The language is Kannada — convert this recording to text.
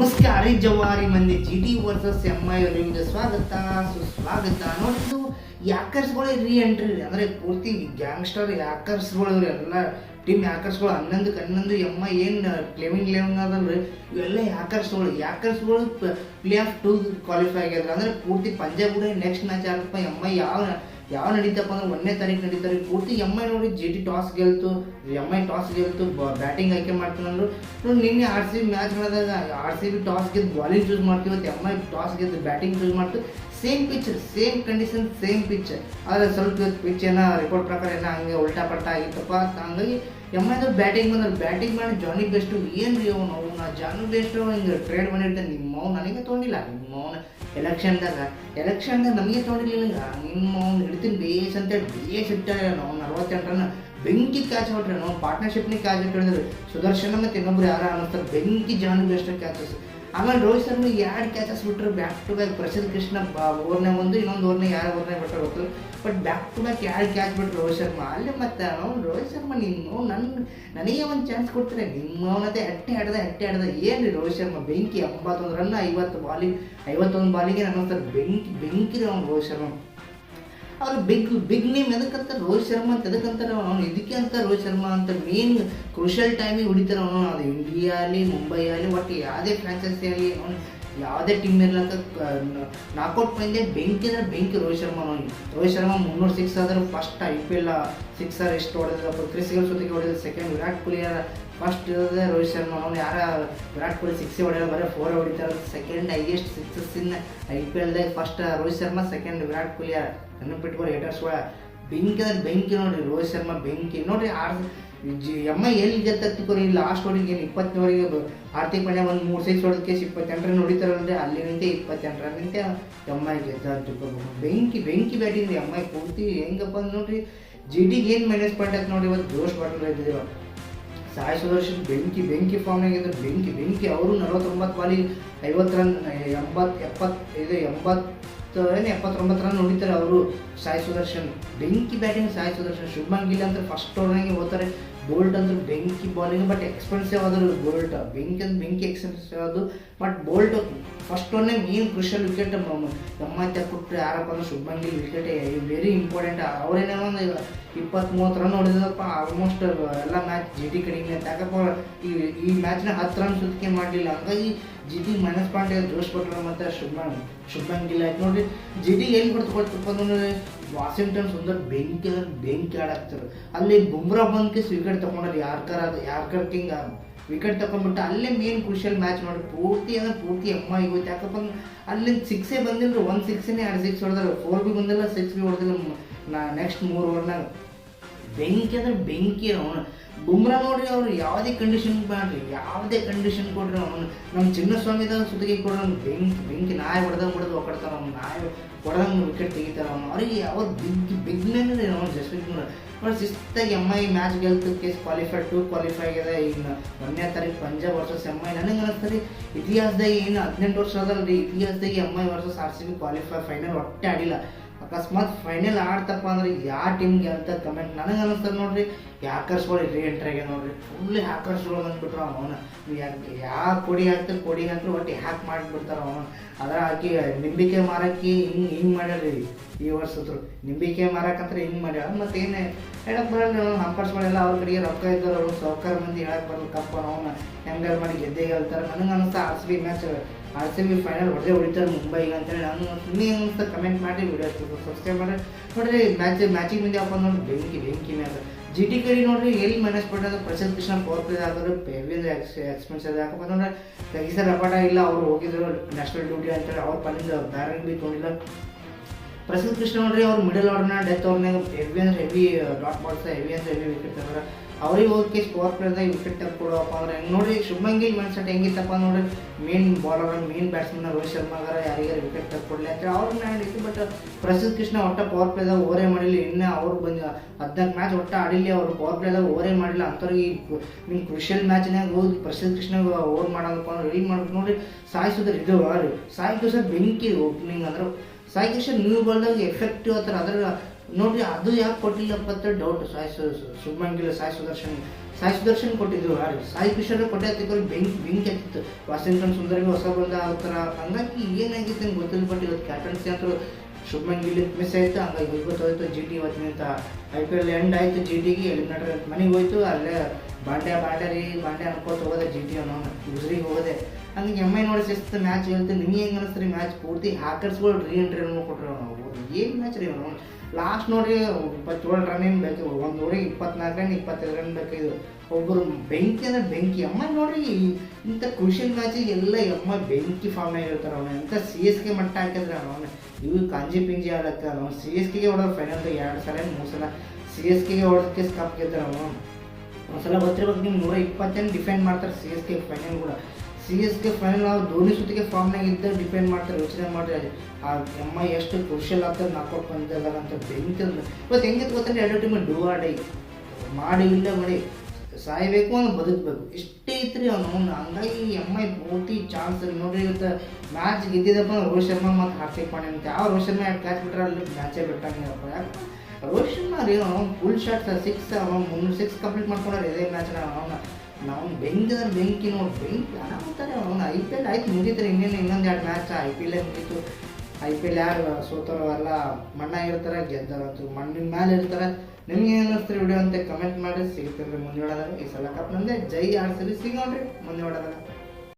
ನಮಸ್ಕಾರ ಜವಾರಿ ಮಂದಿ G T versus M I ನಿಮಗೆ ಸ್ವಾಗತ ಸುಸ್ವಾಗತ. ನೋಡಿದ್ದು ಯಾಕರ್ಸ್ಗಳು ರೀ ಎಂಟ್ರಿ ಅಂದರೆ ಪೂರ್ತಿ ಗ್ಯಾಂಗ್ಸ್ಟರ್ ಯಾಕರ್ಸ್ಗಳು ಎಲ್ಲ ಟೀಮ್ ಯಾಕರ್ಸ್ಗಳು 11 ಎಮ್ ಐ ಏನು ಕ್ಲೇವಿಂಗ್ ಅದಲ್ರಿ ಇವೆಲ್ಲ ಯಾಕರ್ಸ್ಗಳು ಪ್ಲೇ ಆಫ್ 2 ಕ್ವಾಲಿಫೈ ಆಗಿದ್ರು. ಅಂದರೆ ಪೂರ್ತಿ ಪಂಜಾಬ್ ಕೂಡ ನೆಕ್ಸ್ಟ್ ಮ್ಯಾಚ್ ಆಗಪ್ಪ ಎಮ್ ಐ ಯಾವ ನಡೀತಪ್ಪ ಅಂದ್ರೆ 1ನೇ ತಾರೀಕು ನಡೀತಾರೆ. ಪೂರ್ತಿ ಎಮ್ ಐ ನೋಡಿ ಜಿ ಟಿ ಟಾಸ್ ಗೆಲ್ತು, ಎಮ್ ಐ ಟಾಸ್ ಗೆಲ್ತು, ಬ್ಯಾಟಿಂಗ್ ಆಯ್ಕೆ ಮಾಡ್ತೀನಂದ್ರು. ನೋಡಿ ನಿನ್ನೆ ಆರ್ ಸಿ ಬಿ ಮ್ಯಾಚ್ ಮಾಡಿದಾಗ ಆರ್ ಸಿ ಬಿ ಟಾಸ್ ಗೆದ್ದು ಬಾಲಿಂಗ್ ಚೂಸ್ ಮಾಡ್ತೀವಿ, ಎಮ್ ಐ ಟಾಸ್ ಗೆದ್ದು ಬ್ಯಾಟಿಂಗ್ ಚೂಸ್ ಮಾಡ್ತೀವಿ. Same pitch, same condition, same pitch. ಆದರೆ ಸ್ವಲ್ಪ ಪಿಚ್ ಏನೋ ರಿಪೋರ್ಟ್ ಪ್ರಕಾರ ಏನೋ ಹಂಗೆ ಉಲ್ಟಾ ಪಲ್ಟಾ ಆಗಿತ್ತಪ್ಪ. ಹಂಗಾಗಿ ಎಮ್ ಐದು ಬ್ಯಾಟಿಂಗ್ ಮಾಡಿ ಜಾನಿ ಬೆಸ್ಟು ಏನು ರೀ ನಾವು ಜಾನಿ ಬೆಸ್ಟು ಹಿಂಗೆ ಟ್ರೇಡ್ ಮಾಡಿರ್ತಾನೆ. ನಿಮ್ಮವ್ ನನಗೆ ತೊಗೊಂಡಿಲ್ಲ, ನಿಮ್ಮವನ ಎಲೆಕ್ಷನ್ದಾಗ ನಮಗೆ ತೊಗೊಂಡಿಲ್ಲ. ನಿಮ್ಮವ್ನು ಹಿಡ್ತೀನಿ ಬೇಸ್ ಅಂತೇಳಿ ಬೇಸ್ ಇಟ್ಟಾರೆ. ನಾವು 48 ರನ್ ಬೆಂಕಿ ಕ್ಯಾಚ್ ಹೊಟ್ರೆ ನಾವು ಪಾರ್ಟ್ನರ್ಶಿಪ್ನೇ ಕ್ಯಾಚ್ ಇಟ್ಟಿದ್ರೆ ಸುದರ್ಶನ ಮತ್ತು ಇನ್ನೊಬ್ರು ಯಾರು ಅನ್ನಿಸ್ತಾರೆ ಬೆಂಕಿ ಜಾನಿ ಬೆಸ್ಟ್ ಕ್ಯಾಚಸ್. ಆಮೇಲೆ ರೋಹಿತ್ ಶರ್ಮಾ 2 ಕ್ಯಾಚಸ್ ಬಿಟ್ಟರು ಬ್ಯಾಕ್ ಟು ಬ್ಯಾಕ್. ಪ್ರಸಿದ್ಧ ಕೃಷ್ಣ ಓವರ್ನಾಗ ಒಂದು, ಇನ್ನೊಂದು ಓವರ್ನಾಗ ಯಾರು ಓವರ್ನಾಗ ಬಿಟ್ಟರೆ ಗೊತ್ತು. But back to back 2 catch ಬಿಟ್ಟರು ರೋಹಿತ್ ಶರ್ಮಾ. ಅಲ್ಲಿ ಮತ್ತು ಅವ್ನು ರೋಹಿತ್ ಶರ್ಮಾ ನನಗೆ ಒಂದು ಚಾನ್ಸ್ ಕೊಡ್ತಾರೆ, ನಿಮ್ಮವನತೆ ಅಟ್ಟೆ ಆಡ್ದ ಏನು ರೀ ರೋಹಿತ್ ಶರ್ಮಾ ಬೆಂಕಿ. 81 ರನ್ 51 ಬಾಲಿಗೆ ಅನ್ನಿಸ್ತಾರೆ ಬೆಂಕಿ ರೀ ಅವ್ನು ರೋಹಿತ್ ಶರ್ಮಾ. ಅವ್ರು ಬಿಗ್ ನೇಮ್ ಎದಕ್ಕಂತಾರೆ ರೋಹಿತ್ ಶರ್ಮಾ ಅಂತ ಎದಕ್ಕಂತಾರೆ ಅವ್ನು ಇದಕ್ಕೆ ಅಂತ ರೋಹಿತ್ ಶರ್ಮಾ ಅಂತ ಮೇನ್ ಕ್ರೂಷಲ್ ಟೈಮಿಗೆ ಹೊಡಿತಾರೆ ಅವನು. ಅದು ಇಂಡಿಯಾ ಆಗಲಿ ಮುಂಬೈ ಆಗಲಿ ಒಟ್ಟು ಯಾವುದೇ ಫ್ರಾಂಚೈಸಿ ಆಗಲಿ ಅವನು ಯಾವುದೇ ಟೀಮ್ ಇರ್ಲಕ್ಕ ನಾಕೌಟ್ ಪಂದ್ಯ ಬೆಂಕಿ ಅಂದರೆ ಬೆಂಕಿ ರೋಹಿತ್ ಶರ್ಮಾ. ರೋಹಿತ್ ಶರ್ಮಾ 306 ಆದ್ರೆ ಫಸ್ಟ್ IPL 6 ಎಷ್ಟು ಹೊಡೆದ ಕ್ರಿಸ್ಗಳ ಜೊತೆಗೆ ಹೊಡೆದ. ಸೆಕೆಂಡ್ ವಿರಾಟ್ ಕೊಹ್ಲಿ ಫಸ್ಟ್ ಇರೋದೇ ರೋಹಿತ್ ಶರ್ಮಾ. ಅವನು ವಿರಾಟ್ ಕೊಹ್ಲಿ 6 ಹೊಡೆಯೋದು ಬರೀ 4 ಹೊಡಿತಾರೆ. Second highest 6 in IPL first Rohit Sharma, second Virat Kohli. ನೆನಪಿಟ್ಕೊಂಡು ಹೇಟರ್ಸ್ ಬೆಂಕಿ ಅಂದ್ರೆ ಬೆಂಕಿ ನೋಡ್ರಿ ರೋಹಿತ್ ಶರ್ಮಾ ಬೆಂಕಿ ನೋಡ್ರಿ. ಎಮ್ ಐ ಎಲ್ಲಿ ಗೆದ್ದತ್ತಿಕೋರಿ ಲಾಸ್ಟ್ ಹೊಡಿಗೆ ಏನು 20ವರೆಗೆ ಹಾರ್ದಿಕ್ ಪಾಂಡ್ಯ ಒಂದು 3 6 ಹೊಡೆದಕ್ಕೆ 28 ರನ್ ಹೊಡಿತಾರಲ್ರಿ. ಅಲ್ಲಿ ನಿಂತೆ 28 ರನ್ ನಿಂತೆ ಎಮ್ ಐ ಗೆದ್ದ ತಿಳ್ಕೊಬೇಕು. ಬೆಂಕಿ ಬ್ಯಾಟಿಂಗ್ ಎಮ್ ಐ ಪೂರ್ತಿ ಹೆಂಗಪ್ಪ ಅಂದ್ರೆ ನೋಡ್ರಿ ಜಿ ಟಿಗೆ ಏನು ಮೈನಸ್ ಪಾಯಿಂಟ್ ಆಯ್ತು ನೋಡಿ. ಇವತ್ತು ಜೋಶ್ ಬಾಟಲ್ ಇದ್ದಿದ್ದೀವ ಸಾಯಿ ಸುದರ್ಶನ್ ಬೆಂಕಿ ಫಾರ್ಮ್ನಾಗ ಇದ್ರು ಬೆಂಕಿ. ಅವರು 49 ಬಾಲಿಗೆ 50 ರನ್ 79 ರನ್ ಹೊಡಿತಾರೆ ಅವರು. ಸಾಯಿ ಸುದರ್ಶನ್ ಬೆಂಕಿ ಬ್ಯಾಟಿಂಗ್. ಸಾಯಿ ಸುದರ್ಶನ್ ಶುಭ್ಮನ್ ಗಿಲ್ ಅಂತ ಫಸ್ಟ್ ಓವರ್ನಾಗೆ ಹೋಗ್ತಾರೆ. ಬೋಲ್ಟ್ ಅಂದ್ರೆ ಬೆಂಕಿ ಬಾಲಿಂಗ್, ಬಟ್ ಎಕ್ಸ್ಪೆನ್ಸಿವ್ ಆದ್ರು ಬೋಲ್ಟ್. ಬೆಂಕಿ ಎಕ್ಸ್ಪೆನ್ಸಿವ್ ಆದ್ರು, ಬಟ್ ಬೋಲ್ಟ್ ಫಸ್ಟ್ ಓವರ್ನೇ main crucial wicket M I ಕೊಟ್ಟರೆ ಯಾರಪ್ಪ ಅಂದ್ರೆ Shubman Gill wicket very important. ಅವರೇನೇ ಒಂದು 20-30 ರನ್ ಹೊಡೆದಪ್ಪ. ಆಲ್ಮೋಸ್ಟ್ ಎಲ್ಲ ಮ್ಯಾಚ್ ಜಿ ಟಿ ಕಡಿಮೆ ಅಂತ. ಯಾಕಪ್ಪ ಈ ಮ್ಯಾಚ್ನ 10 ರನ್ ಸುತ್ತಿಗೆ ಮಾಡಲಿಲ್ಲ. ಹಂಗಾಗಿ ಜಿ ಟಿ ಮೈನಸ್ ಪಾಯಿಂಟ್ ಜೋಶ್ ಕೊಟ್ಟರು ಮತ್ತು ಶುಭ್ಮನ್ ಗಿಲ್ ಆಯ್ತು ನೋಡ್ರಿ. ಜಿ ಟಿ ಎಲ್ಲಿ ಕೊಡ್ತಪ್ಪ ಅಂದ್ರೆ ವಾಷಿಂಗ್ಟನ್ ಸುಂದರ್ ಬೆಂಕಿ ಆಡಾಕ್ತಾರೆ. ಅಲ್ಲಿ ಬುಮ್ರಾ ಬಂದ್ಕೆ ವಿಕೆಟ್ ತೊಗೊಂಡ್ರೆ ಯಾರ್ಕರ್ ಕಿಂಗ್ ವಿಕೆಟ್ ತೊಗೊಂಡ್ಬಿಟ್ಟು ಅಲ್ಲೇ ಮೇನ್ ಕ್ರೂಷಿಯಲ್ ಮ್ಯಾಚ್ ಮಾಡಿ ಪೂರ್ತಿ ಎಮ್ ಐ ಹೋಯ್ತು. ಯಾಕಪ್ಪ ಅಂದ್ರೆ ಅಲ್ಲಿ 6 ಬಂದಿಲ್ಲ, 1 6 2 6 ಹೊಡೆದ್ರೆ, 4 ಬಿ ಬಂದಿಲ್ಲ, 6 ಬಿ ಹೊಡೆದಿಲ್ಲ. ನೆಕ್ಸ್ಟ್ 3 ಓವರ್ನಾಗ ಬೆಂಕಿ ಅಂದ್ರೆ ಬೆಂಕಿ ಅವನು. ಬುಮ್ರಾ ನೋಡ್ರಿ ಅವ್ರು ಯಾವುದೇ ಕಂಡೀಷನ್ ಕೊಡ್ರಿ ಅವನು. ನಮ್ಮ ಚಿನ್ನಸ್ವಾಮಿದಾಗ ಸುತ್ತಿಗೆ ಕೊಡ್ರಿ ಬೆಂಕಿ ನಾಯಿ ಹೊಡೆದಂಗೆ ಒಕ್ಕಡ್ತಾರ ಅವ್ನು. ನಾಯಿ ಹೊಡೆದಂಗೆ ವಿಕೆಟ್ ತೆಗಿತಾರೆ ಅವನು. ಅವ್ರಿಗೆ ಯಾವ ಬಿಗ್ ಮ್ಯಾನ್ ಇದೆ ಅವ್ನು ಜಸ್ಪ್ರೀತ್ ಬುಮ್ರಾ. ನೋಡಿ ಶಿಸ್ತಾಗಿ ಎಮ್ ಐ ಮ್ಯಾಚ್ ಗೆಲ್ತಕ್ಕೆ ಕ್ವಾಲಿಫೈ ಆಗಿದೆ. ಈಗ 1ನೇ ತಾರೀಕು ಪಂಜಾಬ್ ವರ್ಸಸ್ ಎಮ್ ಐ. ನನಗೆ ಅನ್ನಿಸ್ತಾರೆ ಇತಿಹಾಸದಾಗ ಏನು 18 ವರ್ಷ ಅದಲ್ರಿ ಇತಿಹಾಸದಾಗ M I versus RCB qualify final ಒಟ್ಟೆ ಆಡಿಲ್ಲ. ಅಕಸ್ಮಾತ್ ಫೈನಲ್ ಆಡ್ತಪ್ಪ ಅಂದ್ರೆ ಯಾವ ಟೀಮ್ಗೆ ಅಂತ ಕಮೆಂಟ್ ನನಗೆ ಅನ್ನಿಸ್ತದೆ ನೋಡ್ರಿ. ಹ್ಯಾಕರ್ಸ್ಗಳು ರೀ ಎಂಟ್ರಿ ಆಗ್ಯಾವ ನೋಡ್ರಿ. ಫುಲ್ ಹ್ಯಾಕರ್ಸ್ಗಳು ಬಂದ್ಬಿಟ್ರು ಅವನು. ಯಾವ ಕೊಡಿ ಹಾಕ್ತಾರೆ ಒಟ್ಟು ಹ್ಯಾಕ್ ಮಾಡಿಬಿಡ್ತಾರೆ ಅವನು. ಅದ್ರ ಹಾಕಿ ನಿಂಬಿಕೆ ಮಾರಕ್ಕೆ ಹಿಂಗೆ ಮಾಡ್ಯಾರಿ ಈ ವರ್ಷದ್ರು. ನಿಂಬಿಕೆ ಮಾರಕ್ಕಂದ್ರೆ ಹಿಂಗೆ ಮಾಡ್ಯಾರ. ಮತ್ತು ಏನು ಹೇಳಕ್ಕೆ ಬರಲ್ಲ. ಹಂಪರ್ಸ್ಗಳೆಲ್ಲ ಅವ್ರ ಕಡೆಗೆ ರೊಕ್ಕ ಇದ್ದಾರೆ. ಅವರು ಸೌಕರ್ ಮಂದಿ ಹೇಳಕ್ಕೆ ಬರಲ್ಲ. ಕಪ್ಪ ಅವನ್ನ ಹೆಂಗಾರು ಮಾಡಿ ಗೆದ್ದೇ ಗೆಲ್ತಾರೆ. ನನಗೆ ಅನ್ನಿಸ್ತಾ RCB ಫೈನಲ್ ಹೊಡಿತಾರೆ ಮುಂಬೈಗೆ ಅಂತೇಳಿ. ನಾನು ಸುಮ್ಮನೆ ಅನ್ನಿಸ್ತಾ ಕಮೆಂಟ್ ಮಾಡಿ ವಿಡಿಯೋ ಸಬ್ಸ್ಕ್ರೈಬ್ ಮಾಡಿ ನೋಡ್ರಿ. ಮ್ಯಾಚಿಗೆ ಮುಂದೆ ಹಾಕೊಂಡು ನೋಡಿ ಬೆಂಕಿ ಮ್ಯಾಗ ಜಿ ಟಿ ಕಡೆ ನೋಡ್ರಿ. ಎಲ್ಲಿ ಮೈನಸ್ ಪಟ್ಟದ ಪ್ರಸಿದ್ಧ ಕೃಷ್ಣ ಪವರ್ ಪ್ಲೇ ಹಾಕಿದ್ರು ಹೆವಿ ಎಕ್ಸ್ಪೆನ್ಸಿವ್. ಯಾಕಪ್ಪ ಅಂದ್ರೆ ತೆಗಿಸೋ ರಪಾಟ ಇಲ್ಲ. ಅವರು ಹೋಗಿದ್ರು ನ್ಯಾಷನಲ್ ಡ್ಯೂಟಿ ಅಂತೇಳಿ ಅವ್ರ ಪಲ್ಲಿಂದ ಬ್ಯಾರಂಗ್ ಬಿ ತೊಗೊಂಡಿಲ್ಲ. ಪ್ರಸಿದ್ಧ ಕೃಷ್ಣ ನೋಡ್ರಿ ಅವ್ರು ಮಿಡಲ್ ಆರ್ಡರ್ನ ಡೆತ್ ಅವ್ರನ್ನೇ heavy dot balls heavy wicket ತಗೋರ. ಅವ್ರಿಗೆ ಹೋಗಿ ಪವರ್ ಪ್ಲೇದಾಗ ವಿಕೆಟ್ ಕೊಡೋಪ್ಪ ಅಂದ್ರೆ ಹೆಂಗೆ ನೋಡ್ರಿ. ಶುಭ್ಮನ್ ಗಿಲ್ ಮೈಂಡ್ ಸೆಟ್ ಹೆಂಗಿತ್ತಪ್ಪ ನೋಡ್ರಿ. Main bowler main batsman Rohit ಶರ್ಮಾಗಾರ ಯಾರಿಗಾರ ವಿಕೆಟ್ ಕೊಡಲಿ ಅಂತೇಳಿ ಅವ್ರನ್ನ ಹಿಡಿತು. ಬಟ್ ಪ್ರಸಿದ್ಧ ಕೃಷ್ಣ ಒಟ್ಟ ಪವರ್ ಪ್ಲೇದಾಗ ಓವರೇ ಮಾಡಿಲ್ಲ. ಇನ್ನು ಅವ್ರು ಬಂದು 14 ಮ್ಯಾಚ್ ಒಟ್ಟ ಆಡಿಲ್ಲ. ಅವರು ಪವರ್ ಪ್ಲೇದಾಗ ಓವರೇ ಮಾಡಿಲ್ಲ. ಅಂಥವ್ರಿಗೆ ನಿಮ್ಮ ಕ್ರೂಷಿಯಲ್ ಮ್ಯಾಚ್ನಾಗ ಹೋಗಿ ಪ್ರಸಿದ್ಧ ಕೃಷ್ಣ ಓವರ್ ಮಾಡೋದಪ್ಪ ಅಂದ್ರೆ ರೆಡಿ ಮಾಡ್ಬೇಕು ನೋಡ್ರಿ. ಸಾಯಿ ಸುದರ್ ಇದು ಸಾಯಿ ಸುದರ್ ಬೆಂಕಿ ಓಪನಿಂಗ್ ಅಂದ್ರೆ ಸಾಯಿ ಕೃಷ್ಣ ನ್ಯೂ ಬಾಲ್ದಾಗ ಎಫೆಕ್ಟಿವ್ ಆತರ. ಅದ್ರ ನೋಡ್ರಿ ಅದು ಯಾಕೆ ಕೊಟ್ಟಿಲ್ಲಪ್ಪ ಅಂತ ಡೌಟ್. ಶುಭ್ಮನ್ ಗಿಲ್ ಸಾಯಿ ಸುದರ್ಶನ್ ಕೊಟ್ಟಿದ್ರು, ಸಾಯಿ ಕಿಶೋರ್ ಕೊಟ್ಟೆ ಬೆಂಕಿ ಹತ್ತಿತ್ತು. ವಾಷಿಂಗ್ಟನ್ ಸುಂದರ್ಗೆ ಹೊಸ ಬಂದ ಆ ಥರ. ಹಂಗಾಗಿ ಏನಾಗಿತ್ತು ಅಂತ ಗೊತ್ತಿಲ್ಲ. ಬಟ್ ಇವತ್ತು ಕ್ಯಾಪ್ಟನ್ಸಿ ಅಂತೂ ಶುಭ್ಮನ್ ಗಿಲ್ ಮಿಸ್ ಆಯಿತು. ಹಂಗಾಗಿ ಗೊತ್ತಾಯ್ತು ಜಿ ಟಿ ಇವತ್ತಿನಿಂತ IPL ಎಂಡ್ ಆಯಿತು. ಜಿ ಟಿಗೆ ಎಲಿಮಿನೇಟರ್ ಮನೆಗೆ ಹೋಯ್ತು. ಅಲ್ಲೇ ಬಾಂಡೆ ಅನ್ಕೋತ ಹೋಗೋದೆ ಜಿ ಟಿ ಅನ್ನೋ ಗುಜರಿಗೆ ಹೋಗೋದೆ. ಹಂಗೆ MI ನೋಡಿ ಸಿಕ್ಸ್ತ್ ಮ್ಯಾಚ್ ಹೇಳ್ತೀನಿ. ನಿಮ್ಗೆ ಹೆಂಗೆ ಅನಿಸ್ತೀರಿ ಮ್ಯಾಚ್ ಪೂರ್ತಿ ಹ್ಯಾಕರ್ಸ್ಗಳು ರೀಎಂಟ್ರಿ ಕೊಟ್ಟರು ನಾವು. ಏನು ಮ್ಯಾಚ್ ರೀ ನಾವು ಲಾಸ್ಟ್ ನೋಡಿ 27 ರನ್ ಏನು ಬೇಕು, ಒಂದು ಓವರಿಗೆ 24 ರನ್ 25 ರನ್ ಬೇಕಾಗಿದ್ದು. ಒಬ್ಬರು ಬೆಂಕಿ ಅಂದರೆ ಬೆಂಕಿ. ನೋಡ್ರಿ ಇಂಥ ಕ್ರೂಷಿಯಲ್ ಮ್ಯಾಚಿಗೆ ಎಲ್ಲ ಬೆಂಕಿ ಫಾರ್ಮ್ನಾಗ ಇರ್ತಾರೆ. ಅವನು ಎಂಥ CSK ಮಟ್ಟ ಹಾಕಿದ್ರೆ ಅವನು ಇವು ಕಾಂಜಿ ಪಿಂಜಿ ಆಡಕ್ಕೆ. ಅವನು CSKಗೆ ಹೊಡೋದು ಫೈನಲ್ 2 ಸಲ 3 ಸಲ CSKಗೆ ಹೊಡೆದಕ್ಕೆ ಕಪ್ ಗೆದ್ದರು. ಅವನು ಒಂದ್ಸಲ ಗೊತ್ತಿರ್ಬೇಕು ನಿಮ್ಗೆ 120 ಡಿಫೆಂಡ್ ಮಾಡ್ತಾರೆ CSK ಫೈನಲ್ ಕೂಡ. CSK ಫೈನಲ್ ನಾವು ಧೋನಿ ಸುತ್ತಿಗೆ ಫಾರ್ಮ್ನಾಗ ಇದ್ದ ಡಿಪೆಂಡ್ ಮಾಡ್ತಾರೆ. ಯೋಚನೆ ಮಾಡಿರಿ ಆ MI ಎಷ್ಟು ಕ್ರೂಷಿಯಲ್ ಆಗ್ತದೆ ನಾಕೌಟ್ ಬಂದಿಲ್ಲ ಅಂತ ಬೆಂಕಿ. ಇವತ್ತು ಹೆಂಗಿತ್ತು ಗೊತ್ತಂದ್ರೆ ಎರಡು ಟೀಮ್ ಡೂ ಆರ್ ಡೈ ಮಾಡಿ ಇಲ್ಲ ಮಾಡಿ ಸಾಯಬೇಕು ಅಂದ್ರೆ ಬದುಕಬೇಕು ಇಷ್ಟೇ ಇತ್ತು ಅವನು. ಹಂಗಾಗಿ MI ಪೂರ್ತಿ ಚಾನ್ಸ್ ನೋಡ್ರಿ. ಇವತ್ತು ಮ್ಯಾಚ್ ಗೆದ್ದಿದ್ದಪ್ಪ ರೋಹಿತ್ ಶರ್ಮಾ ಮತ್ತು ಹಾರ್ದಿಕ್ ಪಾಂಡ್ಯ ಅಂತ. ಯಾವ ರೋಹಿತ್ ಶರ್ಮಾ ಕ್ಯಾಚ್ ಬಿಟ್ರೆ ಅಲ್ಲಿ ಮ್ಯಾಚೇ ಬಿಟ್ಟಂಗಿರಪ್ಪ. ಯಾಕೆ ರೋಹಿತ್ ಶರ್ಮಾ ರೀ ಅವ್ನು ಫುಲ್ ಶಾಟ್ 6 ಅವ್ನು 306 ಕಂಪ್ಲೀಟ್ ಮಾಡ್ಕೊಂಡ್ರೆ ಇದೇ ಮ್ಯಾಚ್ನ. ನಾವು ಬೆಂಕಿ ನೋಡಿ ಬೆಂಕಿ ಅಂತಾರೆ. ಅವ್ನು IPL ಆಯ್ತು ಮುಗೀತಾರೆ. ಇನ್ನೊಂದು 2 ಮ್ಯಾಚ್ IPL ಮುಗೀತು. IPL ಯಾರು ಸೋತರೋ ಎಲ್ಲ ಮಣ್ಣಾಗಿರ್ತಾರೆ, ಗೆದ್ದರಂತೂ ಮಣ್ಣಿನ ಮೇಲೆ ಇರ್ತಾರೆ. ನಿಮ್ಗೆ ಏನು ಅನ್ನಿಸ್ತಾರೆ ವಿಡಿಯೋ ಅಂತ ಕಮೆಂಟ್ ಮಾಡಿ. ಸಿಗ್ತಾರೆ ಮುಂದೆ ಹೊಡೋದಾಗ. ಈ ಸಲ ಕಪ್ ನಂದೆ ಜೈ RCB. ಸಿಗೋಣ್ರಿ ಮುಂದೆ ಹೊಡೋದಾಗ.